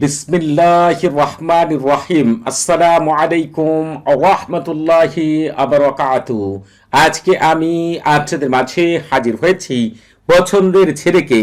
বিসমিল্লাহির রহমানির রহিম। আসসালামু আলাইকুম ওয়া রাহমাতুল্লাহি ওয়া বারাকাতুহু। আজকে আমি আপনাদের মাঝে হাজির হয়েছি পছন্দের ছেলেকে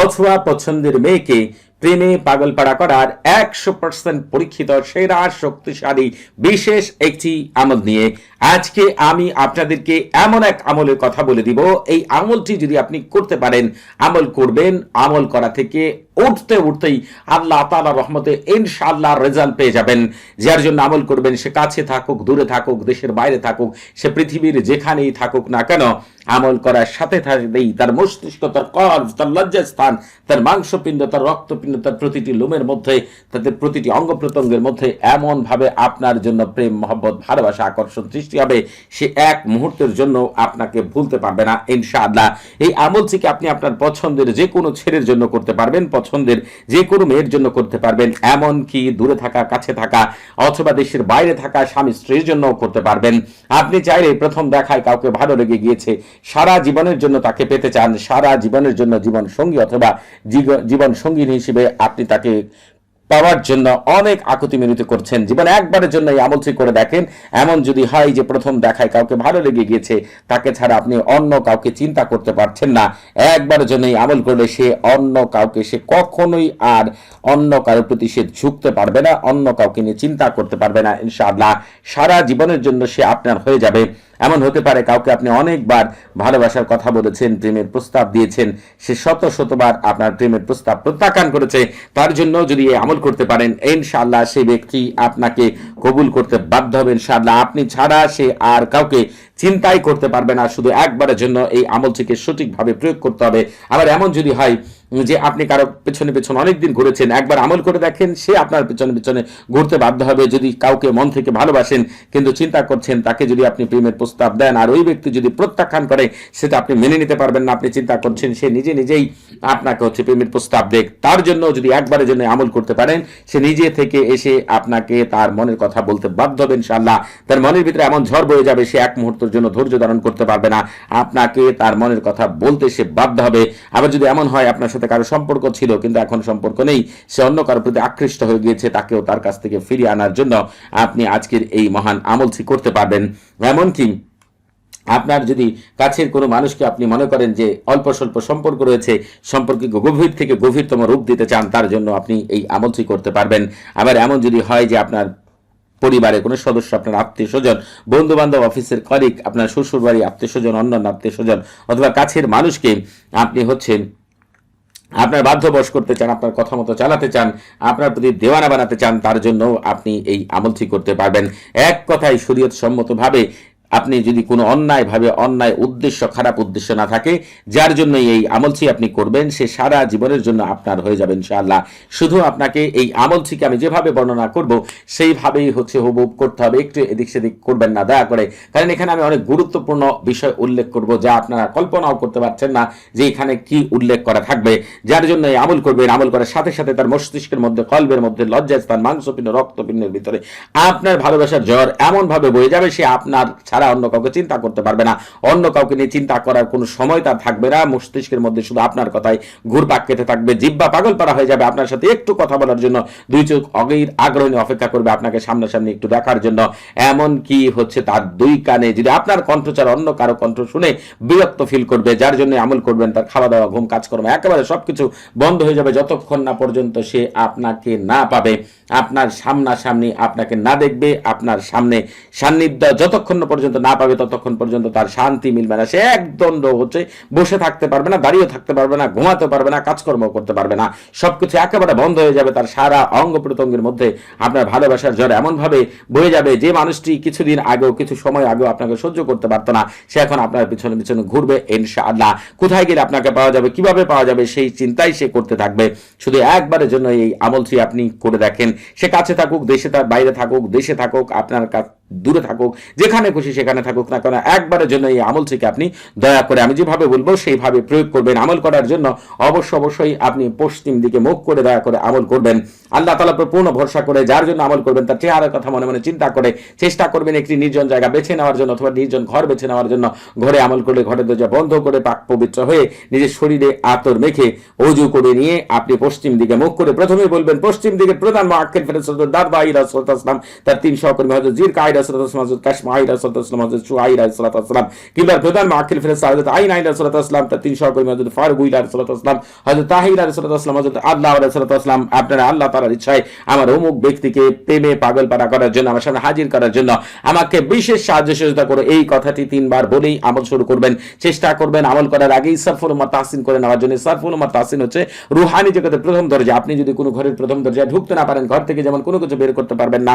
অথবা পছন্দের মেয়েকে প্রেমে পাগলপাড়া করার 100% পরীক্ষিত সেরা শক্তিশালী বিশেষ একটি আমল নিয়ে। আজকে আমি আপনাদেরকে এমন এক আমলের কথা বলে দিব, এই আমলটি যদি আপনি করতে পারেন, আমল করবেন, আমল করা থেকে উঠতে উঠতেই আল্লাহ তাআলার রহমতে ইনশাআল্লাহ রেজাল্ট পেয়ে যাবেন। যার জন্য আমল করবেন, সে কাছে থাকুক, দূরে থাকুক, দেশের বাইরে থাকুক, সে পৃথিবীর যেখানেই থাকুক না কেন, আমল করার সাথে সাথেই তার মস্তিষ্ক, তার কর্ম, তার লজ্জাস্থান, তার মাংসপিণ্ড, তার রক্তপিণ্ড, তার প্রতিটি লোমের মধ্যে, তাদের প্রতিটি অঙ্গ প্রত্যঙ্গের মধ্যে এমন ভাবে আপনার জন্য প্রেম, মহব্বত, ভালোবাসা, আকর্ষণ সৃষ্টি হবে, সে এক মুহূর্তের জন্য আপনাকে ভুলতে পারবে না ইনশাআল্লাহ। এই আমলটিকে আপনি আপনার পছন্দের যে কোনো ছেলের জন্য করতে পারবেন, পছন্দের যে কোনো মেয়ের জন্য করতে পারবেন, এমনকি দূরে থাকা, কাছে থাকা অথবা দেশের বাইরে থাকা স্বামী স্ত্রীর জন্য করতে পারবেন। আপনি চাইলে প্রথম দেখায় কাউকে ভালো লেগে গিয়েছে, সারা জীবনের জন্য তাকে পেতে চান, সারা জীবনের জন্য জীবন সঙ্গী অথবা জীবন সঙ্গিনী হিসেবে আপনি তাকে পাওয়ার জন্য অনেক আকুতি মিনতি করছেন, জীবনে একবারের জন্য এই আমলটি করে দেখেন। এমন যদি হয় যে প্রথম দেখায় কাউকে ভালো লেগে গিয়েছে, তাকে ছাড়া আপনি অন্য কাউকে চিন্তা করতে পারছেন না, একবারের জন্য এই আমল করলে সে অন্য কাউকে, সে কখনোই আর অন্য কারোর প্রতি সে ঝুঁকতে পারবে না, অন্য কাউকে নিয়ে চিন্তা করতে পারবে না ইনশাআল্লাহ। সারা জীবনের জন্য সে আপনার হয়ে যাবে। এমন হতে পারে কাউকে আপনি অনেকবার ভালোবাসার কথা বলেছেন, প্রেমের প্রস্তাব দিয়েছেন, সে শত শতবার আপনার প্রেমের প্রস্তাব প্রত্যাখ্যান করেছে। তার জন্য যদি এই আমল করতে পারেন, ইনশাআল্লাহ সেই ব্যক্তি আপনাকে কবুল করতে বাধ্য হবে ইনশাআল্লাহ। আপনি ছাড়া সে আর কাউকে চিন্তাই করতে পারবে না। শুধু একবারের জন্য এই আমলটিকে সঠিকভাবে প্রয়োগ করতে হবে। আবার এমন যদি হয় যে আপনি কারো পেছনে পেছনে অনেকদিন ঘুরেছেন, একবার আমল করে দেখেন, সে আপনার পেছনে পেছনে ঘুরতে বাধ্য হবে। যদি কাউকে মন থেকে ভালোবাসেন কিন্তু চিন্তা করছেন, তাকে যদি আপনি প্রেমের প্রস্তাব দেন আর ওই ব্যক্তি যদি প্রত্যাখ্যান করে, সেটা আপনি মেনে নিতে পারবেন না। আপনি চিন্তা করছেন সে নিজেই আপনাকে প্রেমের প্রস্তাব দেখ, তার জন্য যদি একবারের জন্য আমল করতে পারেন, সে নিজে থেকে এসে আপনাকে তার মনের কথা বলতে বাধ্য হবে ইনশাআল্লাহ। তার মনের ভিতরে এমন ঝড় বয়ে যাবে, সে এক মুহূর্তের জন্য ধৈর্য ধারণ করতে পারবে না, আপনাকে তার মনের কথা বলতে সে বাধ্য হবে। আবার যদি এমন হয় আপনার সাথে কারো সম্পর্ক ছিল কিন্তু এখন সম্পর্ক নেই, সে অন্য কারোর প্রতি আকৃষ্ট হয়ে গিয়েছে, তাকেও তার কাছ থেকে ফিরিয়ে আনার জন্য আপনি আজকের এই মহান আমলটি করতে পারবেন। এমনকি আপনার যদি কাছের কোনো মানুষকে আপনি মনে করেন যে অল্প স্বল্প সম্পর্ক রয়েছে, সম্পর্কে গভীর থেকে গভীরতম রূপ দিতে চান, তার জন্য আপনি এই আমলটি করতে পারবেন। আবার এমন যদি হয় যে আপনার পরিবারের কোনো সদস্য, আপনার আত্মীয় স্বজন, বন্ধু বান্ধব, অফিসের কলিগ, আপনার শ্বশুর বাড়ি আত্মীয় স্বজন, অন্যান্য আত্মীয় স্বজন অথবা কাছের মানুষকে আপনি আপনার বাধ্যবশ করতে চান, আপনার কথা মতো চালাতে চান, আপনার প্রতি দেওয়ানা বানাতে চান, তার জন্য আপনি এই আমলটি করতে পারবেন। এক কথায় শরীয়ত সম্মতভাবে আপনি যদি কোনো অন্যায় উদ্দেশ্য, খারাপ উদ্দেশ্য না থাকে, যার জন্য এই আমলটি আপনি করবেন, সে সারা জীবনের জন্য আপনার হয়ে যাবে ইনশাআল্লাহ। শুধু আপনাকে এই আমলটিকে আমি যেভাবে বর্ণনা করব সেইভাবেই হুবহু করতে হবে, একটু এদিক সেদিক করবেন না দয়া করে। কারণ এখানে আমি অনেক গুরুত্বপূর্ণ বিষয় উল্লেখ করব, যা আপনারা কল্পনাও করতে পারছেন না যে এখানে কি উল্লেখ করা থাকবে। যার জন্য এই আমল করবেন, আমল করার সাথে সাথে তার মস্তিষ্কের মধ্যে, কলবের মধ্যে, লজ্জাস্থান, মাংসপিণ্ড, রক্তপিণ্ডের ভিতরে আপনার ভালোবাসার জ্বর এমন ভাবে বয়ে যাবে, সে আপনার অন্য কাউকে চিন্তা করতে পারবে না, অন্য কাউকে নিয়ে চিন্তা করার কোনো সময় তার থাকবে না। মস্তিষ্কের মধ্যে শুধু আপনার কথাই ঘুরপাক খেতে থাকবে, জিহ্বা পাগল পারা হয়ে যাবে, আপনার সাথে একটু কথা বলার জন্য দুই চোখ আগ্রহ নিয়ে অপেক্ষা করবে আপনাকে সামনাসামনি একটু দেখার জন্য। এমন কি তার দুই কানে যদি আপনার কণ্ঠ ছাড়া অন্য কারো কণ্ঠ শুনে বিরক্ত ফিল করবে। যার জন্য আমল করবেন, তার খাওয়া দাওয়া, ঘুম, কাজকর্ম একেবারে সবকিছু বন্ধ হয়ে যাবে, যতক্ষণ না পর্যন্ত সে আপনাকে না পাবে, আপনার সামনাসামনি আপনাকে না দেখবে, আপনার সামনে সান্নিধ্য যতক্ষণ পর্যন্ত না পাবে, ততক্ষণ পর্যন্ত তার শান্তি মিলবে না। সে একদম বসে থাকতে পারবে না, দাঁড়িয়ে থাকতে পারবে না, ঘুমাতে পারবে না, কাজকর্ম করতে পারবে না, সবকিছু একেবারে বন্ধ হয়ে যাবে। তার সারা অঙ্গ প্রত্যঙ্গের মধ্যে আপনার ভালোবাসার জ্বর এমন ভাবে বয়ে যাবে, যে মানুষটি কিছুদিন আগেও, কিছু সময় আগেও আপনাকে সহ্য করতে পারতো না, সে এখন আপনার পিছনে পিছনে ঘুরবে ইনশাআল্লাহ। কোথায় গেলে আপনাকে পাওয়া যাবে, কিভাবে পাওয়া যাবে, সেই চিন্তাই সে করতে থাকবে। শুধু একবারের জন্য এই আমলটি আপনি করে দেখেন, সে কাছে থাকুক, বাইরে থাকুক, দেশে থাকুক, আপনার দূরে থাকুক, যেখানে খুশি সেখানে থাকুক না কেন, একবারের জন্য এই আমলটিকে আপনি দয়া করে আমি যেভাবে বলবো সেইভাবে প্রয়োগ করবেন। আমল করার জন্য অবশ্যই আপনি পশ্চিম দিকে মুখ করে দয়া করে আমল করবেন। আল্লাহ তাআলার উপর পূর্ণ ভরসা করে যার জন্য আমল করবেন তার চেহারার কথা মনে মনে চিন্তা করে চেষ্টা করবেন একটি নির্জন জায়গা বেছে নেওয়ার জন্য অথবা নির্জন ঘর বেছে নেওয়ার জন্য। ঘরে আমল করলে ঘরের দরজা বন্ধ করে পাক পবিত্র হয়ে নিজের শরীরে আতর মেখে ওযু করে নিয়ে আপনি পশ্চিম দিকে মুখ করে প্রথমে বলবেন পশ্চিম দিকে প্রধান মুআক্কিল ফেরেশতা হযরত দারবাই রাসূলুল্লাহ সাল্লাল্লাহু আলাইহি ওয়াসাল্লাম, তার তিন সহকর্মী হযরত জিরকাই রাসূলুল্লাহ সাল্লাল্লাহু আলাইহি ওয়াসাল্লাম, হযরত কাশমাই রাসূলুল্লাহ সাল্লাল্লাহু আলাইহি ওয়াসাল্লাম, হযরত শুআই রাসূলুল্লাহ সাল্লাল্লাহু আলাইহি ওয়াসাল্লাম, কিংবা প্রধান মুআক্কিল ফেরেশতা হযরত আইনাই রাসূলুল্লাহ সাল্লাল্লাহু আলাইহি ওয়াসাল্লাম, তার তিন সহকর্মী হযরত ফারুক রাসূলুল্লাহ সাল্লাল্লাহু আলাইহি ওয়াসাল্লাম, হযরত তাহিরা রাসূলুল্লাহ সাল্লাল্লাহু আলাইহি ওয়াসাল্লাম, হযরত আল্লাহ রাসূলুল্লাহ সাল্লাল্লাহু আলাইহি ওয়াসাল্লাম, আপনারা আল্লাহ তাআলার ইচ্ছায় আমার অমুক ব্যক্তিকে প্রেমে পাগল পারা করার জন্য আমার সামনে হাজির করার জন্য আমাকে বিশেষ সাহায্য সহযোগিতা করে এই কথাটি তিনবার বলেই আমল শুরু করবেন। চেষ্টা করবেন আমল করার আগেই সারফুল উম্মাহ তাহসিন করে নেওয়ার জন্য। সারফুল উম্মাহ তাহসিন হচ্ছে রুহানি জগতের প্রথম দরজা। আপনি যদি কোনো ঘরের প্রথম দরজায় ঢুকতে না পারেন, ঘর থেকে যেমন কোনো কিছু বের করতে পারবেন না,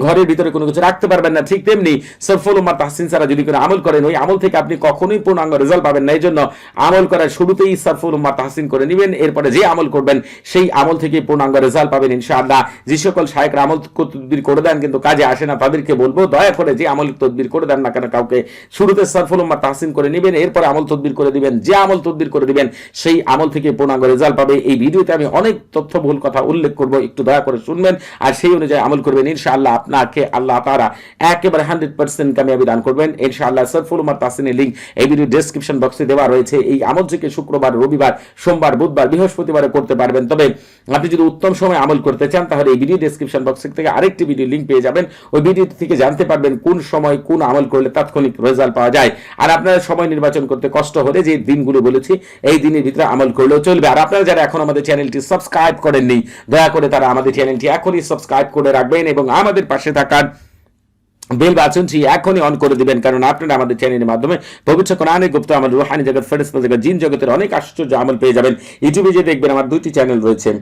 ঘরের ভিতরে কোনো কিছু রাখতে পারবেন না, ঠিক তেমনি সারফুল উম্মাহ তাহসিন ছাড়া যদি কোনো আমল করেন ওই আমল থেকে আপনি কখনোই পূর্ণাঙ্গ রেজাল্ট পাবেন না। এই জন্য আমল করার শুরুতেই সারফুল উম্মাহ তাহসিন করে নেবেন, এরপরে যে আমল করবেন সেই আমল থেকে পূর্ণাঙ্গ রেজাল্ট পাবেন ইনশাআল্লাহ। যে সকল শায়েখরা আমল তদবির করে দেন কিন্তু কাজে আসে না তাদেরকে বলবো দয়া করে যে আমল তদবির করে দেন না কেন কাউকে শুরুতে সারফুল উম্মাহ তাহসিন করে নেবেন, এরপরে আমল তদবির করে দিবেন। যে আমল তদবির করে দিবেন সেই আমল থেকে পূর্ণাঙ্গ রেজাল্ট পাবে। এই ভিডিওতে আমি অনেক তথ্যবহুল কথা উল্লেখ করব, একটু দয়া করে শুনবেন আর সেই অনুযায়ী আমল করবেন। ইনশাআল্লাহ আপনাকে আল্লাহ তাআলা একেবারে 100% কামিয়াবি দান করবেন ইনশাআল্লাহ। সারফুল উম্মাহ তাহসিনের লিংক এই ভিডিও ডেসক্রিপশন বক্সে দেওয়া রয়েছে। এই আমল থেকে শুক্রবার, রবিবার, সোমবার, বুধবার, বৃহস্পতিবারে করতে পারবেন। তবে আপনি যদি উত্তম সময় আমল করতে চান তাহলে এই ভিডিও ডেসক্রিপশন বক্স থেকে আরেকটি ভিডিও লিংক পেয়ে যাবেন। ওই ভিডিও থেকে জানতে পারবেন কোন সময় কোন আমল করলে তাৎক্ষণিক রেজাল্ট পাওয়া যায়। আর আপনারা সময় নির্বাচন করতে কষ্ট হলে যে দিনগুলো বলেছি এই দিনের ভিতরে আমল করলেও চলবে। আর আপনারা যারা এখন আমাদের চ্যানেলটি সাবস্ক্রাইব করেননি দয়া করে তারা আমাদের চ্যানেলটি এখনই সাবস্ক্রাইব করে রাখবেন এবং আমাদের পাশে থাকার বেল বাটনটি এখনই অন করে দিবেন, কারণ আপনারা আমাদের চ্যানেলের মাধ্যমে পবিত্র কোরআনের গুপ্ত আমল, রুহানি জগৎ, ফেরেশতা জগৎ, জিন জগতের অনেক আশ্চর্য আমল পেয়ে যাবেন। ইউটিউবে যে দেখবেন আমার দুটি চ্যানেল রয়েছে,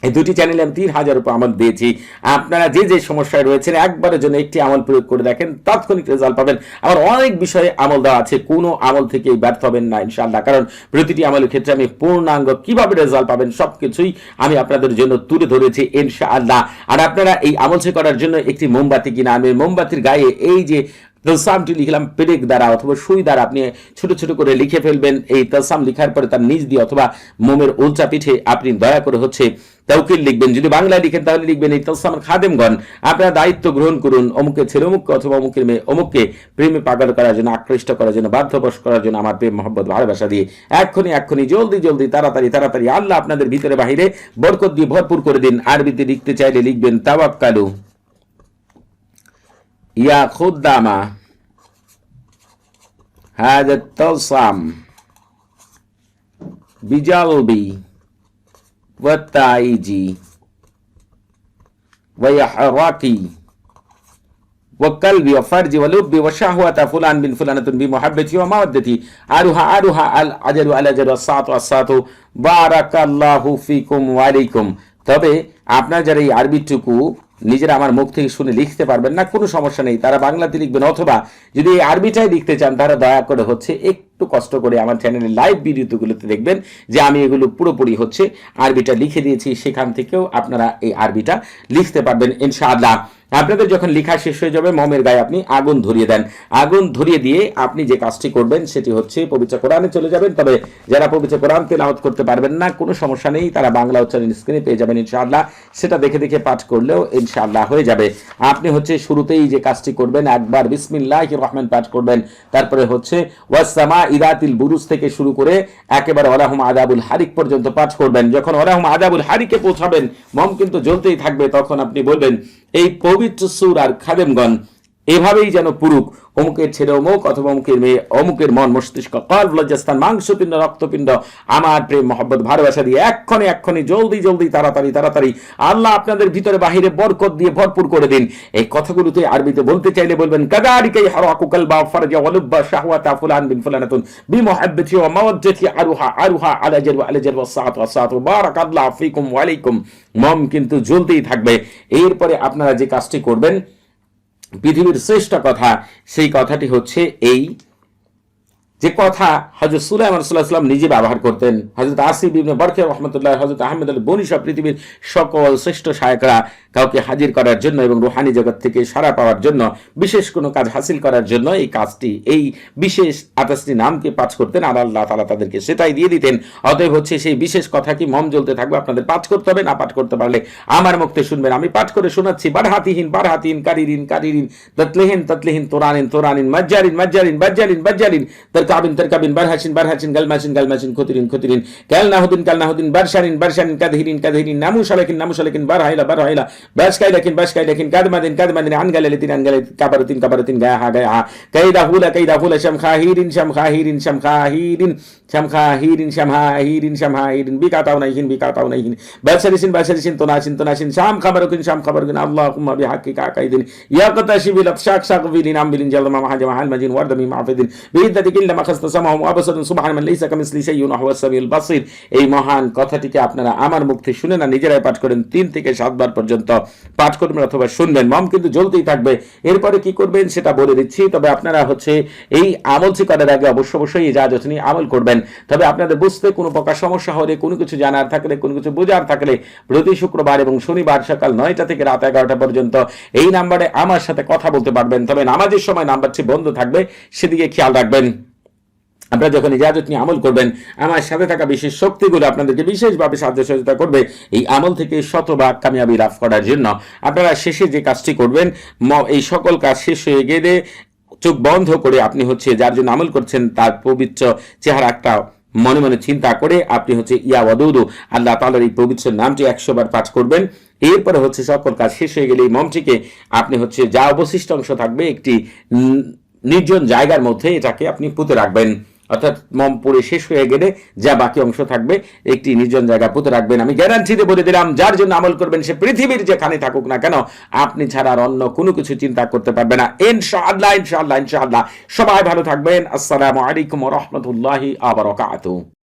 এই দুটি চ্যানেলে আমি 3000 উপর আমল দিয়েছি। আপনারা যে যে সমস্যায় রয়েছেন একবারের জন্য একটি আমল প্রয়োগ করে দেখেন, তাৎক্ষণিক রেজাল্ট পাবেন। আবার অনেক বিষয়ে আমল দেওয়া আছে, কোনো আমল থেকেই ব্যর্থ হবেন না ইনশাআল্লাহ, কারণ প্রতিটি আমলের ক্ষেত্রে আমি পূর্ণাঙ্গ কিভাবে রেজাল্ট পাবেন সবকিছুই আমি আপনাদের জন্য তুলে ধরেছি ইনশাআল্লাহ। আর আপনারা এই আমল করার জন্য একটি মোমবাতি কিনা আমি মোমবাতির গায়ে এই যে তলসামটি লিখলাম পেরেক দ্বারা অথবা সুই দ্বারা আপনি ছোট ছোট করে লিখে ফেলবেন। এই তলসাম লিখার পরে তার নিচ দিয়ে অথবা মোমের উল্টা পিঠে আপনি দয়া করে হচ্ছে তাওকিল লিখবেন। যদি বাংলায় লিখেন তাহলে লিখবেন এই তলসামের খাদেমগণ আপনারা দায়িত্ব গ্রহণ করুন অমুকের ছেলে অমুককে অথবা অমুকের মেয়ে অমুককে প্রেমে পাগল করার জন্য, আকৃষ্ট করার জন্য, বাধ্যবশ করার জন্য আমার প্রেম মহব্বত ভালোবাসা দিয়ে এক্ষুনি জলদি জলদি তাড়াতাড়ি আল্লাহ আপনাদের ভিতরে বাহিরে বরকত দিয়ে ভরপুর করে দিন। আরবিতে লিখতে চাইলে লিখবেন তাওয়াক্কালু ইয়া খুদ্দামা হাযা তালসাম বিজালবি ওয়া তাইজি ওয়া ইয়াহরাকি ওয়া কলবি ওয়া ফারজি ওয়া লুব্বি ওয়া শাহওয়াতা ফুলান বিন ফুলানাতুন বিমুহাব্বতি ওয়া মাওয়াদ্দাতি আরুহা আল আজরু আল আজরু ওয়াস সাতু বারাকাল্লাহু ফিকুম ওয়া আলাইকুম। তবে আপনারা যারা এই আরবিটুকু নিজেরা আমার মুখ থেকে শুনে লিখতে পারবেন না, কোনো সমস্যা নেই, তারা বাংলাতে লিখবেন, অথবা যদি এই আরবিটাই লিখতে চান তারা দয়া করে হচ্ছে একটু কষ্ট করে আমার চ্যানেলের লাইভ ভিডিওগুলোতে দেখবেন যে আমি এগুলো পুরোপুরি হচ্ছে আরবিটা লিখে দিয়েছি, সেখান থেকেও আপনারা এই আরবিটা লিখতে পারবেন ইনশাআল্লাহ। আপনাদের যখন লেখা শেষ হয়ে যাবে মোমের গায়ে আপনি আগুন ধরিয়ে দেন। আগুন ধরিয়ে দিয়ে আপনি যে কাজটি করবেন সেটি হচ্ছে পবিত্র কোরআনে চলে যাবেন। তবে যারা পবিত্র কোরআন তেলাওয়াত করতে পারবেন না কোনো সমস্যা নেই, তারা বাংলা উচ্চারণ স্ক্রিনে পেয়ে যাবেন ইনশাআল্লাহ, সেটা দেখে দেখে পাঠ করলেও ইনশাআল্লাহ হয়ে যাবে। আপনি হচ্ছে শুরুতেই যে কাজটি করবেন একবার বিসমিল্লাহির রহমান পাঠ করবেন, তারপরে হচ্ছে ওয়াসসামা ইদাতিল বুরুজ থেকে শুরু করে একেবারে ওয়ালাহুম আযাবুল হারিক পর্যন্ত পাঠ করবেন। যখন ওয়ালাহুম আযাবুল হারিকে পৌঁছাবেন মোম কিন্তু জ্বলতেই থাকবে, তখন আপনি বলবেন এই পবিত্র সূরার খাদেমগণ এভাবেই যেন পুরুক অমুকের ছেলে অমুক অথবা অমুকের মেয়ে অমুকের মন মস্তিষ্ক কল্ব লজ্জাস্থান মাংসপিণ্ড রক্তপিণ্ড আমার প্রেম মহব্বত ভালোবাসা দিয়ে এক্ষুনি জলদি তাড়াতাড়ি আল্লাহ আপনাদের ভিতরে বাহিরে বরকত দিয়ে ভরপুর করে দিন। এই কথাগুলোতে আরবিতে বলতে চাইলে বলবেন কাযালিকা ইয়াহরাকু কালবা ফারজা ওয়া লুব্বা শাহওয়াতা ফুলান বিন ফুলানাতুন বিমুহাব্বতি ওয়া মাওয়াদ্দাতি আরুহা আলা জার ওয়াস সাতু বারাকাল্লাহু ফিকুম ওয়া আলাইকুম। মম কিন্তু জ্বলতেই থাকবে। এরপরে আপনারা যে কাজটি করবেন পৃথিবীর শ্রেষ্ঠ কথা, সেই কথাটি হচ্ছে এই যে কথা হযরত সুলাইমান সাল্লাল্লাহু আলাইহি ওয়াসাল্লাম নিজে ব্যবহার করতেন, হযরত আসিফ ইবনে বরখিয়া রাহমাতুল্লাহ, হযরত আহমদ আল বনি সহ পৃথিবীর সকল শ্রেষ্ঠ শায়েখরা কাউকে হাজির করার জন্য এবং রুহানি জগৎ থেকে সাড়া পাওয়ার জন্য, বিশেষ কোনো কাজ হাসিল করার জন্য এই কাজটি, এই বিশেষ 28টি নামকে পাঠ করতেন আর আল্লাহ তাআলা তাদেরকে সেটাই দিয়ে দিতেন। অতএব হচ্ছে সেই বিশেষ কথা কি মম জ্বলতে থাকবে, আপনাদের পাঠ করতে হবে। না পাঠ করতে পারলে আমার মুখে শুনবেন, আমি পাঠ করে শোনাচ্ছি। বারহাতিহিন বারহাতিন, কারিরিন কারিরিন, তাতলিহিন তাতলিহিন, তোরানিন তোরানিন, মাজ্জারিন মাজ্জারিন, বাজ্জারিন বাজ্জারিন, তারকাবিন তারকাবিন, বারহাসিন বারহাসিন, গালমাসিন গালমাসিন, খুতিরিন খুতিরিন, কালনাহুদিন কালনাহুদিন, বারশানিন বারশানিন, কাদহিরিন কাদহিরিন, নামুশালাকিন নামুশালাকিন, বারহাইলা বারহাইলা, বাশকাইলাকিন বাশকাইলাকিন, কাদমাদিন কাদমাদিন, আনগালালিতিন আনগালালিতিন, কাবারাতিন কাবারাতিন, গায়হা গায়হা, কাইদাহুলা কাইদাহুলা, শামখাহিরিন শামখাহিরিন শামখাহিরিন শামখাহিরিন শামহাহিরিন শামহাহিরিন, বিকাতাউনাইহিন বিকাতাউনাইহিন, বাশারিসিন বাশারিসিন, তোনাসিন তোনাসিন, শাম খাবারুকিন শাম খাবারুকিন, আল্লাহুম্মা বিহাক্কিকা কাইদিন, ইয়াকতাশিবিল আফশাক শাকবিলিন আমবিলিন, জালমা মাহাজামা হালমাজিন, ওয়ারদামি মাফিদিন, বিইদ্দাতিক ইল্লা মাখাসতাসামাহুম আবসারুন, সুবহান মান লাইসা কামিসলি শাইউন ওয়া হুয়াস সামিউল বাসীর। এই মহান কথাটিকে আপনারা আমার মুখ থেকে শুনে না, নিজেরাই পাঠ করেন। 3 থেকে 7 বার পর্যন্ত পাঠ করবেন অথবা শুনবেন। মম কিন্তু জ্বলতেই থাকবে। এরপরে কি করবেন সেটা বলে দিচ্ছি। তবে আপনারা হচ্ছে এই আমলটি করার আগে অবশ্যই ইজাজত নিয়ে আমল করবেন। তবে আপনাদের বুঝতে কোনো প্রকার সমস্যা হলে, কোনো কিছু জানার থাকলে, কোনো কিছু বোঝার থাকলে, প্রতি শুক্রবার এবং শনিবার সকাল 9টা থেকে রাত 11টা পর্যন্ত এই নাম্বারে আমার সাথে কথা বলতে পারবেন। তবে নামাজের সময় নাম্বারটি বন্ধ থাকবে, সেদিকে খেয়াল রাখবেন। আপনারা যখন ইজাজত নিয়ে আমল করবেন, আমার সাথে থাকা বিশেষ শক্তিগুলো আপনাদেরকে বিশেষভাবে সাহায্য সহযোগিতা করবে এই আমল থেকে শতভাগ কামিয়াবি লাভ করার জন্য। আপনারা শেষে যে কাজটি করবেন, এই সকল কাজ শেষ হয়ে গেলে চোখ বন্ধ করে আপনি হচ্ছে যার জন্য আমল করছেন তার পবিত্র চেহারা একটা মনে মনে চিন্তা করে আপনি হচ্ছে ইয়া ওয়াদুদু, আল্লাহ তাআলার এই পবিত্র নামটি 100 বার পাঠ করবেন। এরপরে হচ্ছে সকল কাজ শেষ হয়ে গেলে এই মমটিকে আপনি হচ্ছে যা অবশিষ্ট অংশ থাকবে একটি নির্জন জায়গার মধ্যে এটাকে আপনি পুঁতে রাখবেন। অর্থাৎ মম পড়ে শেষ হয়ে গেলে যা বাকি অংশ থাকবে একটি নির্জন জায়গা পুঁতে রাখবেন। আমি গ্যারান্টিতে বলে দিলাম, যার জন্য আমল করবেন সে পৃথিবীর যেখানে থাকুক না কেন, আপনি ছাড়া আর অন্য কোনো কিছু চিন্তা করতে পারবে না। ইনশাআল্লাহ ইনশাআল্লাহ ইনশাআল্লাহ। সবাই ভালো থাকবেন। আসসালামু আলাইকুম ওয়া রাহমাতুল্লাহি ওয়া বারাকাতুহু।